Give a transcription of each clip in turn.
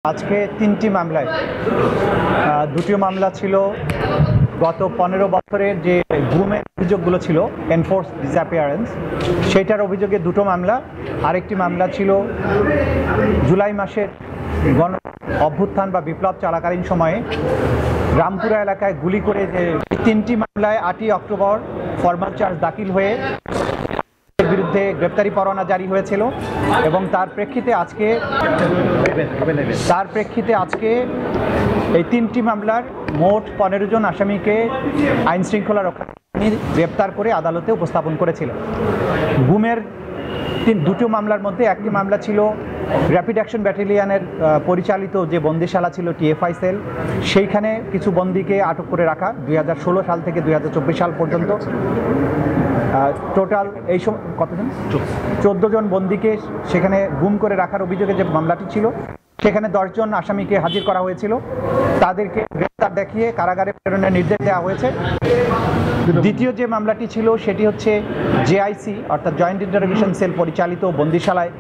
আজকে তিনটি মামলায় দুটি মামলা ছিল গত 15 বছরের যে গুমের অভিযোগগুলো ছিল এনফোর্স ডিসঅ্যাপিয়ারেন্স সেইটার অভিযোগে দুটো মামলা। আরেকটি মামলা ছিল জুলাই মাসের গণ অভ্যুত্থান বা বিপ্লব চলাকালীন সময়ে রামপুরা এলাকায় গুলি করে যে তিনটি মামলায় 8ই অক্টোবর ফরমাল চার্জ দাখিল হয়ে বিরুদ্ধে গ্রেপ্তারি পরোয়ানা জারি হয়েছিল এবং তার প্রেক্ষিতে আজকে এই তিনটি মামলার মোট 15 জন আসামিকে আইন শৃঙ্খলা রক্ষা গ্রেপ্তার করে আদালতে উপস্থাপন করেছিল। গুমের দুটো মামলার মধ্যে একটি মামলা ছিল র্যাপিড অ্যাকশন ব্যাটালিয়নের পরিচালিত যে বন্দিশালা ছিল টিএফআই সেল, সেইখানে কিছু বন্দীকে আটক করে রাখা 2016 সাল থেকে 2024 সাল পর্যন্ত। টোটাল এই সময় কতজন 14 জন বন্দীকে সেখানে গুম করে রাখার অভিযোগে যে মামলাটি ছিল সেখানে 10 জন আসামিকে হাজির করা হয়েছিল। তাদেরকে গ্রেপ্তার দেখিয়ে কারাগারে প্রেরণের নির্দেশ দেওয়া হয়েছে। দ্বিতীয় যে মামলাটি ছিল সেটি হচ্ছে জেআইসি অর্থাৎ জয়েন্ট ইন্টারোগেশন সেল পরিচালিত বন্দিশালায়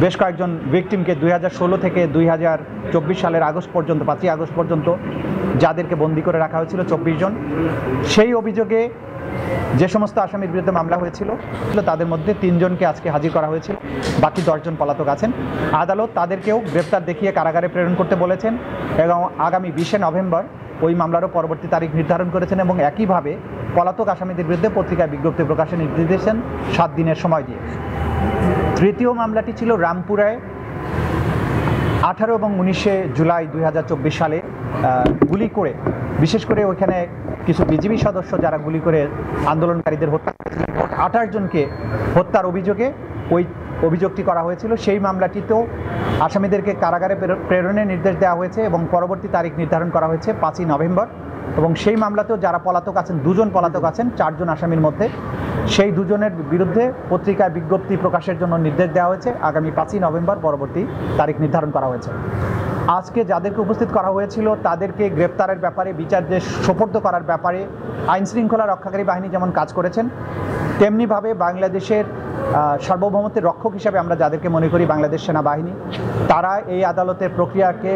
বেশ কয়েকজন ভিকটিমকে 2016 থেকে 2024 সালের আগস্ট পর্যন্ত 5ই আগস্ট পর্যন্ত যাদেরকে বন্দি করে রাখা হয়েছিল 24 জন। সেই অভিযোগে যে সমস্ত আসামির বিরুদ্ধে মামলা হয়েছিল তাদের মধ্যে 3 জনকে আজকে হাজির করা হয়েছিল, বাকি 10 জন পলাতক আছেন। আদালত তাদেরকেও গ্রেপ্তার দেখিয়ে কারাগারে প্রেরণ করতে বলেছেন এবং আগামী 20 নভেম্বর ওই মামলারও পরবর্তী তারিখ নির্ধারণ করেছেন এবং একইভাবে পলাতক আসামিদের বিরুদ্ধে পত্রিকায় বিজ্ঞপ্তি প্রকাশের নির্দেশ দিয়েছেন 7 দিনের সময় দিয়ে। তৃতীয় মামলাটি ছিল রামপুরায় 18 এবং 19 জুলাই 2024 সালে গুলি করে, বিশেষ করে ওইখানে কিছু বিজিবি সদস্য যারা গুলি করে আন্দোলনকারীদের হত্যা করেছিলেন, 28 জনকে হত্যার অভিযোগে ওই অভিযোগটি করা হয়েছিল। সেই মামলাটিতেও আসামিদেরকে কারাগারে প্রেরণের নির্দেশ দেওয়া হয়েছে এবং পরবর্তী তারিখ নির্ধারণ করা হয়েছে 5ই নভেম্বর। এবং সেই মামলাতেও যারা পলাতক আছেন 2 জন পলাতক আছেন 4 জন আসামির মধ্যে, সেই 2 জনের বিরুদ্ধে পত্রিকায় বিজ্ঞপ্তি প্রকাশের জন্য নির্দেশ দেওয়া হয়েছে। আগামী 5ই নভেম্বর পরবর্তী তারিখ নির্ধারণ করা হয়েছে। আজকে যাদেরকে উপস্থিত করা হয়েছিল তাদেরকে গ্রেপ্তারের ব্যাপারে, বিচারকে সোপর্দ করার ব্যাপারে আইন শৃঙ্খলা রক্ষাকারী বাহিনী যেমন কাজ করেছেন, তেমনিভাবে বাংলাদেশের সার্বভৌমত্বের রক্ষক হিসাবে আমরা যাদেরকে মনে করি বাংলাদেশ সেনাবাহিনী, তারা এই আদালতের প্রক্রিয়াকে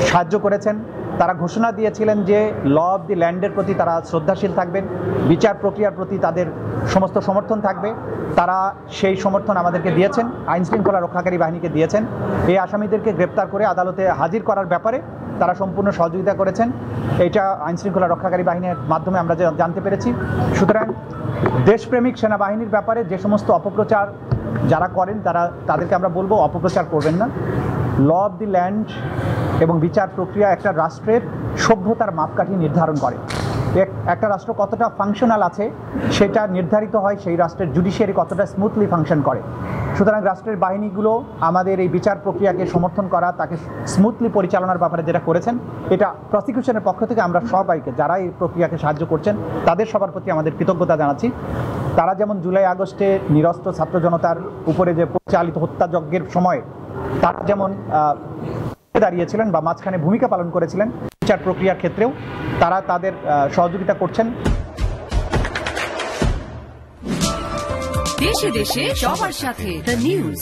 সাহায্য করেছেন। তারা ঘোষণা দিয়েছিলেন যে ল অফ দি ল্যান্ডের প্রতি তারা শ্রদ্ধাশীল থাকবেন, বিচার প্রক্রিয়ার প্রতি তাদের সমস্ত সমর্থন থাকবে। তারা সেই সমর্থন আমাদেরকে দিয়েছেন, আইন শৃঙ্খলা রক্ষাকারী বাহিনীকে দিয়েছেন। এই আসামিদেরকে গ্রেপ্তার করে আদালতে হাজির করার ব্যাপারে তারা সম্পূর্ণ সহযোগিতা করেছেন। এটা আইন শৃঙ্খলা রক্ষাকারী বাহিনীর মাধ্যমে আমরা জানতে পেরেছি। সুতরাং দেশপ্রেমিক সেনাবাহিনীর ব্যাপারে যে সমস্ত অপপ্রচার যারা করেন তাদেরকে আমরা বলবো অপপ্রচার করবেন না। ল অফ দি ল্যান্ড এবং বিচার প্রক্রিয়া একটা রাষ্ট্রের সভ্যতার মাপকাঠি নির্ধারণ করে। একটা রাষ্ট্র কতটা ফাংশনাল আছে সেটা নির্ধারিত হয় সেই রাষ্ট্রের জুডিশিয়ারি কতটা স্মুথলি ফাংশন করে। সুতরাং রাষ্ট্রের বাহিনীগুলো আমাদের এই বিচার প্রক্রিয়াকে সমর্থন করা, তাকে স্মুথলি পরিচালনার ব্যাপারে যেটা করেছেন, এটা প্রসিকিউশনের পক্ষ থেকে আমরা সবাইকে যারা এই প্রক্রিয়াকে সাহায্য করছেন তাদের সবার প্রতি আমাদের কৃতজ্ঞতা জানাচ্ছি। তারা যেমন জুলাই আগস্টে নিরস্ত্র ছাত্র জনতার উপরে যে পরিচালিত হত্যাযজ্ঞের সময় তারা যেমন দাঁড়িয়েছিলেন বা মাঝখানে ভূমিকা পালন করেছিলেন, বিচার প্রক্রিয়ার ক্ষেত্রেও তারা তাদের সহযোগিতা করছেন। দেশে দেশে সবার সাথে দ্য নিউজ।